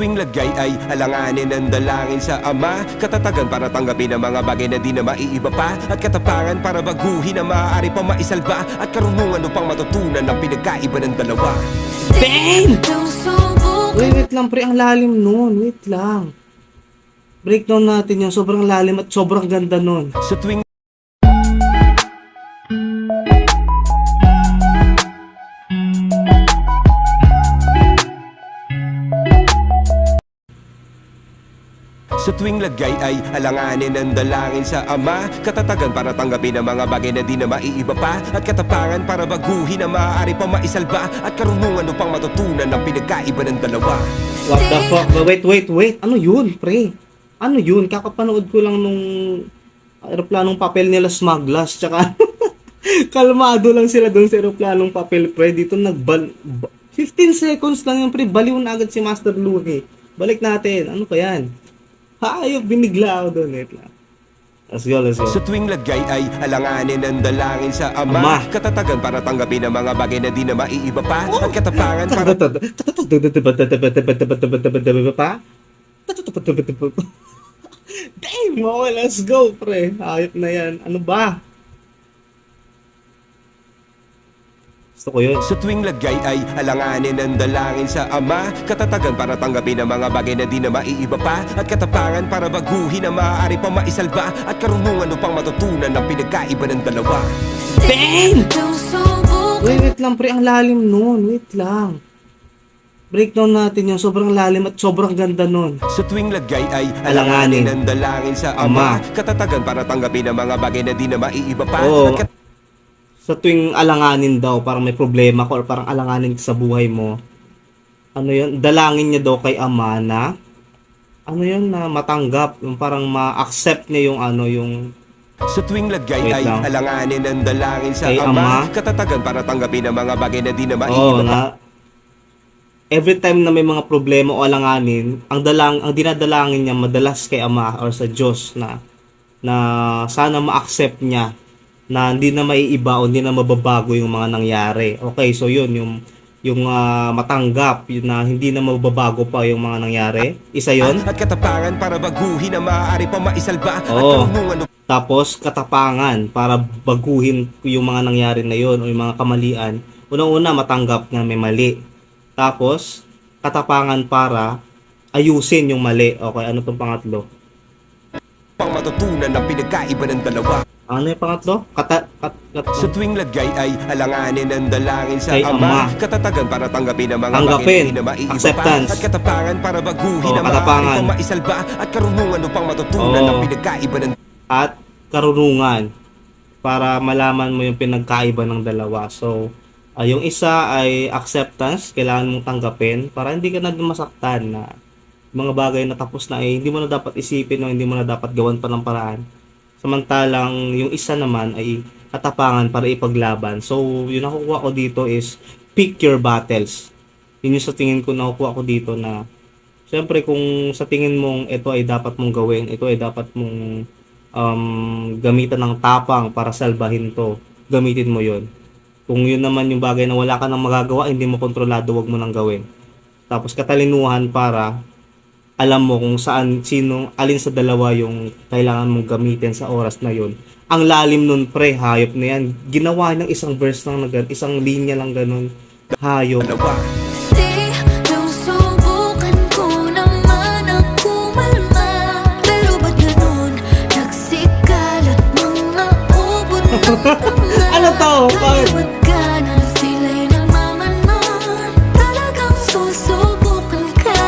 Tuwing lagay ay alanganin ng dalangin sa Ama, katatagan para tanggapin ang mga bagay na di na maiiba pa, at katapangan para baguhin ang maaari pa maisalba, at karunungan upang matutunan ang pinagkaiba ng dalawa. Damn! Wait lang pre, ang lalim nun. Wait lang. Breakdown natin yan. Sobrang lalim at sobrang ganda nun. Sa tuwing Sa tuwing lagay ay alanganin ng dalangin sa Ama, katatagan para tanggapin ang mga bagay na di na maiiba pa, at katapangan para baguhin ang maaari pa maisalba, at karunungan upang matutunan ang pinagkaiba ng dalawa. What the fuck? Wait. Ano yun, pre? Ano yun? Kakapanood ko lang nung aeroplanong papel nila Smugglers, tsaka kalmado lang sila doon sa aeroplanong papel, pre. Dito 15 seconds lang yung pre. Baliw na agad si Master Luke. Balik natin. Ano pa yan? Hayop, binigla ako doon. Wait lang. Let's go. Sa tuwing lagay ay alanganin ng dalangin sa Ama, katatagan para tanggapin ang mga bagay na di na maiiba pa, at katapangan para Damn, okay, let's go, pre. Hayop na yan. Ano ba? Gusto ko yun. Sa tuwing lagay ay alanganin ng dalangin sa Ama, katatagan para tanggapin ang mga bagay na di na maiiba pa, at katapangan para baguhin ang maaari pa maisalba, at karunungan upang matutunan ang pinagkaiba ng dalawa. Damn! Wait lang pre, ang lalim nun. Wait lang. Breakdown natin yan. Sobrang lalim at sobrang ganda nun. Sa tuwing lagay ay alanganin ng dalangin sa Ama, katatagan para tanggapin ang mga bagay na di na maiiba pa, at sa tuwing alanganin daw, parang may problema ko or parang alanganin sa buhay mo, ano yun, dalangin niya daw kay Ama na, ano yun, na matanggap, yung parang ma-accept niya yung ano, yung sa tuwing lagay ay alanganin ng dalangin sa kay Ama, Ama, katatagan para tanggapin ang mga bagay na di na maiiba pa. na every time na may mga problema o alanganin, ang dinadalangin niya madalas kay Ama or sa Diyos na sana ma-accept niya na hindi na maiiba o hindi na mababago yung mga nangyari. Okay, so yun, yung matanggap, yun na hindi na mababago pa yung mga nangyari. Isa yun. At katapangan para baguhin ang maaari pa maisalba, at karunungan. Tapos, katapangan para baguhin yung mga nangyari na yun o yung mga kamalian. Unang-una, matanggap na may mali. Tapos, katapangan para ayusin yung mali. Okay, ano tong pangatlo? Pang matutunan ang pinagkaiba ng dalawa. Ano yung pangatlo? Sa tuwing lagay ay alanganin ng dalangin sa kay Ama, Ama, katatagan para tanggapin ang mga tanggapin, bagay na di na maiiba acceptance, pa, at katapangan para baguhin ang katapangan, maaari pa maisalba, at karunungan upang matutunan ang pinagkaiba ng at karunungan para malaman mo yung pinagkaiba ng dalawa. So, yung isa ay acceptance, kailangan mong tanggapin para hindi ka na masaktan na mga bagay na tapos na hindi mo na dapat isipin o hindi mo na dapat gawan pa ng paraan. Samantalang yung isa naman ay katapangan para ipaglaban. So, yung nakukuha ko dito is pick your battles. Yun yung sa tingin ko nakukuha ko dito na syempre kung sa tingin mong ito ay dapat mong gawin, ito ay dapat mong gamitan ng tapang para salbahin to, gamitin mo yun. Kung yun naman yung bagay na wala ka nang magagawa, hindi mo kontrolado, wag mo nang gawin. Tapos katalinuhan para alam mo kung alin sa dalawa yung kailangan mong gamitin sa oras na yun. Ang lalim nun pre, hayop na yan. Ginawa niyang isang verse lang na ganun, isang linya lang ganun. Hayop. Susubukan ko naman ako malma, pero ba't ganun? Nagsikalat mga ubod ng tama. Ano to? Kaliwat ka na sila'y nagmamanon. Talagang susubukan ka,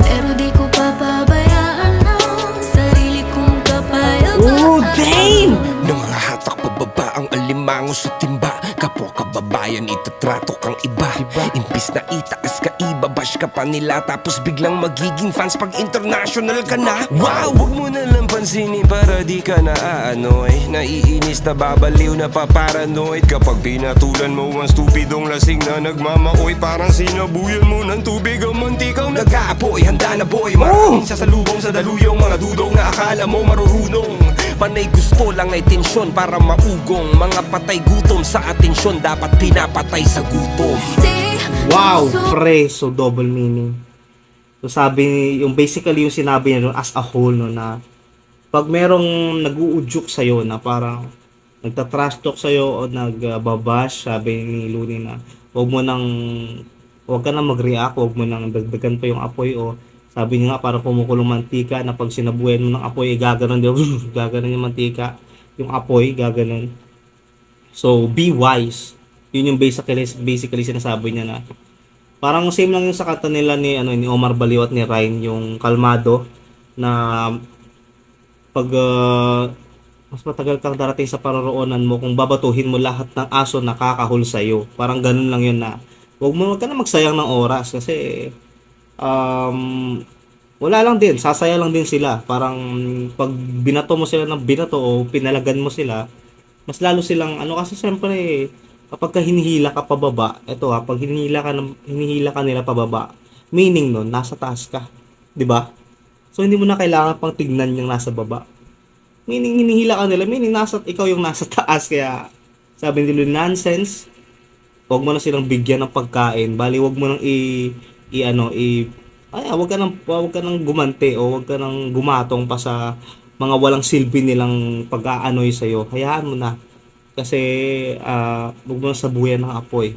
pero di ko papabayaan ang sarili kong kapayaban. Oh, damn! Nangahatak pababa ang alimango sa timba, kapwa kababayan itatrato kang iba. Imbis na itaas ka, ibabash ka pa nila, tapos biglang magiging fans pag international ka na. Wow! Huwag mo na lang pansinin para di ka naaanoy. Naiinis na babaliw na paparanoid kapag pinatulan mo ang stupidong lasing na nagmamaoy. Parang sinabuyan mo ng tubig ang mantikang nag-aapoy. Handa na boy, maraming sasalubong sa daluyong mga dudong na akala mo marurunong. Panay gusto lang ay tensyon para maugong. Mga patay gutom sa atensyon, dapat pinapatay sa gutom. Wow, pre, so double meaning. So yung basically yung sinabi niya doon as a whole no, na pag merong nag-uudyok sa'yo na parang nagta-trash talk sa'yo o nagbabash, sabi ni Looney na huwag ka nang mag-react, huwag mo nang dagdagan pa yung apoy o sabi niya nga parang kumukulong mantika na pag sinabuyan mo ng apoy, gaganon din, gaganon yung mantika, yung apoy, gaganon. So, be wise. Yun yung basically sinasabi niya na parang same lang yung sa kanta nila ni Omar Baliw at ni Ryan, yung kalmado na pag mas matagal kang darating sa paroroonan mo kung babatuhin mo lahat ng aso na kakahol sa iyo. Parang ganun lang yun na wag ka na magsayang ng oras kasi wala lang din, sasaya lang din sila. Parang pag binato mo sila ng binato o pinalagan mo sila, mas lalo silang kasi syempre kapag hinihila ka pababa, pag hinihila ka nila pababa, meaning nun, nasa taas ka. 'Di ba? So, hindi mo na kailangan pang tignan yung nasa baba. Meaning, hinihila ka nila, meaning ikaw yung nasa taas. Kaya, sabi nila, nonsense. Huwag mo na silang bigyan ng pagkain. Bali, huwag mo nang huwag ka nang gumante o huwag ka nang gumatong pa sa mga walang silbi nilang pag-aanoy sa'yo. Hayaan mo na. Kasi huwag mo sabuyan ng apoy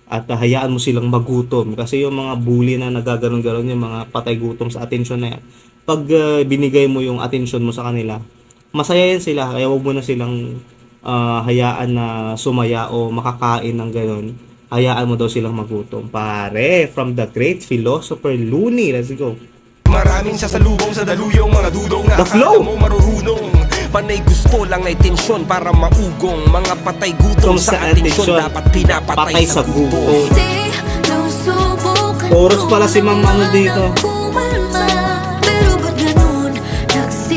at hayaan mo silang magutom kasi yung mga bully na nagaganon-ganon, yung mga patay gutom sa atensyon na yan, pag binigay mo yung atensyon mo sa kanila, masaya yan sila. Kaya huwag mo na silang hayaan na sumaya o makakain ng ganon. Hayaan mo daw silang magutom. Pare, from the great philosopher Looney. Let's go. Maraming sasalubong sa daluyong mga dudong na The flow! akala mo marurunong. Panay gusto lang ay tensyon para maugong. Mga patay gutom sa atensyon dapat pinapatay sa gutom. Chorus pala si Ma'am dito.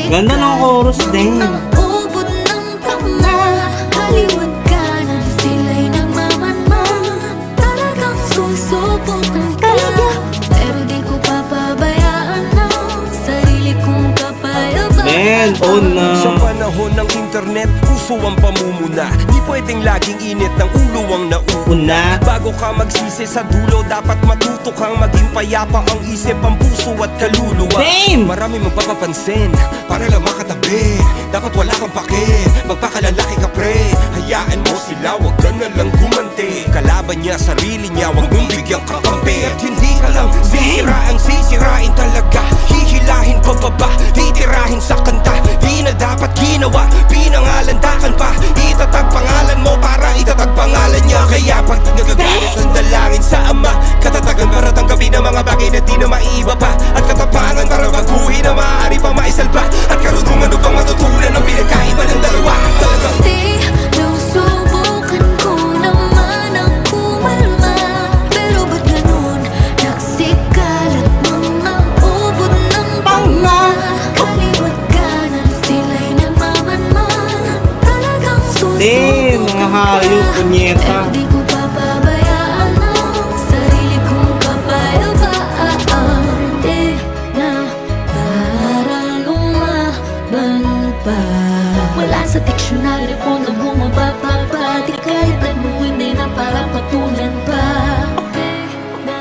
Ganda ng chorus din. Hollywood ka na sila'y nagmamanman. Talagang susubukan ka, pero di ko papabayaan ang sarili kong kapayapaan. Man, na. Sa panahon ng internet, uso ang pamumuna. Di pwedeng laging init ng ulo ang nauna. Bago ka magsisi sa dulo, dapat matuto kang maging payapa ang isip, ang puso at kaluluwa. Damn! Marami magpapapansin, para lang makatabi. Dapat wala kang pake, magpakalalaki ka pre. Hayaan mo sila, wag ka na lang gumanti. Kalaban niya, sarili niya, wag mong bigyang kakampi. At hindi ka lang sisirain talaga. Hihilahin pa baba, titirahin sa kanta. Di na dapat ginawa, pinangalandakan pa. Itatag pangalan mo para itatag pangalan niya. Kaya pag nagagalit ang dalangin sa Ama, katatagan para tanggapin ang mga bagay na di na maiiba pa. At katapangan para baguhin na maaari pa maisalba. At karunungan upang matutunan ang pinagkaiba ng dalawa. Talagang Sinusubukan ko naman ang kumalma, pero ba't ganun? Nagsikalat mga ubod ng tama. Kaliwat kanan sila'y nagmamanman. Talagang Damn, mga hayop, punyeta. pero di ko papabayaan ang sarili kong kapayapaan. Di na para lumaban pa. Wala sa diksyonaryo ko na bumababa pa. Di kahit mo hindi na para patulan pa. Di na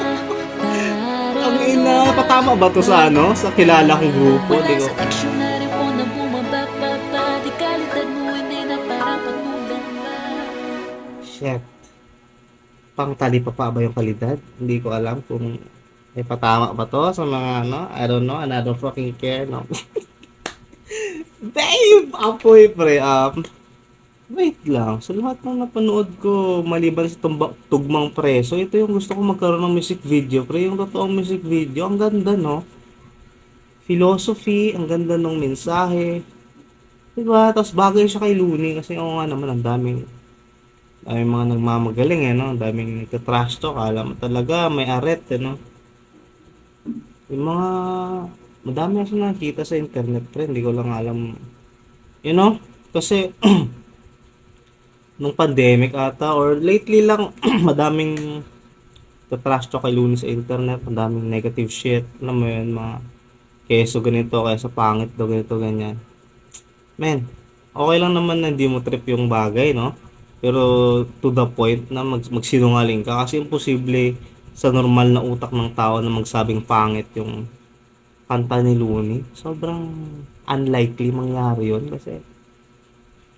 para Ang ina, patama ba to sa sa kilala kong grupo? wala Di ko. sa diksyonaryo ko na bumababa pa. Di kahit mo hindi na para patulan pa. Shit. Pang tali pa ba yung kalidad? Hindi ko alam kung may patama ba to sa mga I don't know, and I don't fucking care, no. Babe! Apoy, pre. Wait lang. Sa lahat ng napanood ko, maliban sa tugmang preso, ito yung gusto ko magkaroon ng music video, pre. Yung totoong music video. Ang ganda, no? Philosophy, ang ganda ng mensahe. Diba? Tapos bagay siya kay Looney kasi nga naman, ang daming mga nagmamagaling, no? Ang daming nagka-trash talk. Alam mo talaga, may aret, no? Yung mga madami ako nakikita sa internet, pre. Hindi ko lang alam. Kasi nung pandemic ata or lately lang madaming trash talk kay Looney sa internet. Madaming negative shit. Alam mo yun, mga keso ganito, kaya sa pangit daw, ganito, ganyan. Men, okay lang naman na hindi mo trip yung bagay, no? Pero to the point na magsinungaling ka kasi imposible sa normal na utak ng tao na magsabing pangit yung kanta ni Looney. Sobrang unlikely mangyari yun kasi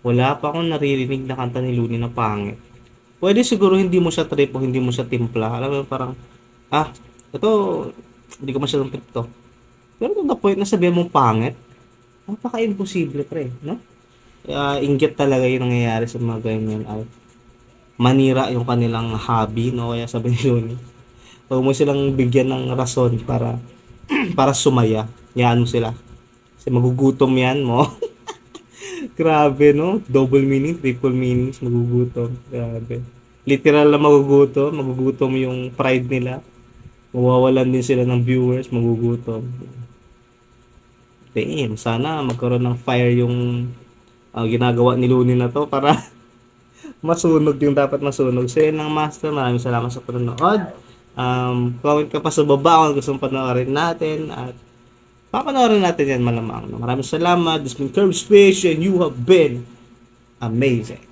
wala pa akong naririnig na kanta ni Looney na pangit. Pwede siguro hindi mo siya trip o hindi mo siya timpla. Alam mo, parang, ito, hindi ko masyadong trip to. Pero to the point na sabihin mong pangit, napaka-imposible pre, no? Inggit talaga yung nangyayari sa mga ganyan ay manira yung kanilang hobby, no? Kaya sabi ni Looney, huwag mo silang bigyan ng rason para para sumaya. Yan mo sila. Kasi magugutom yan mo. Grabe, no? Double meaning, triple meanings, magugutom. Grabe. Literal na magugutom yung pride nila. Mawawalan din sila ng viewers, magugutom. Damn, sana magkaroon ng fire yung ginagawa ni Looney na to para masunog yung dapat masunog. So yun lang, Master. Maraming salamat sa panonood. Comment ka pa sa baba kung gusto mong panoorin natin at papanoorin natin yan malamang. Maraming salamat. This has been Curve Speech and you have been amazing.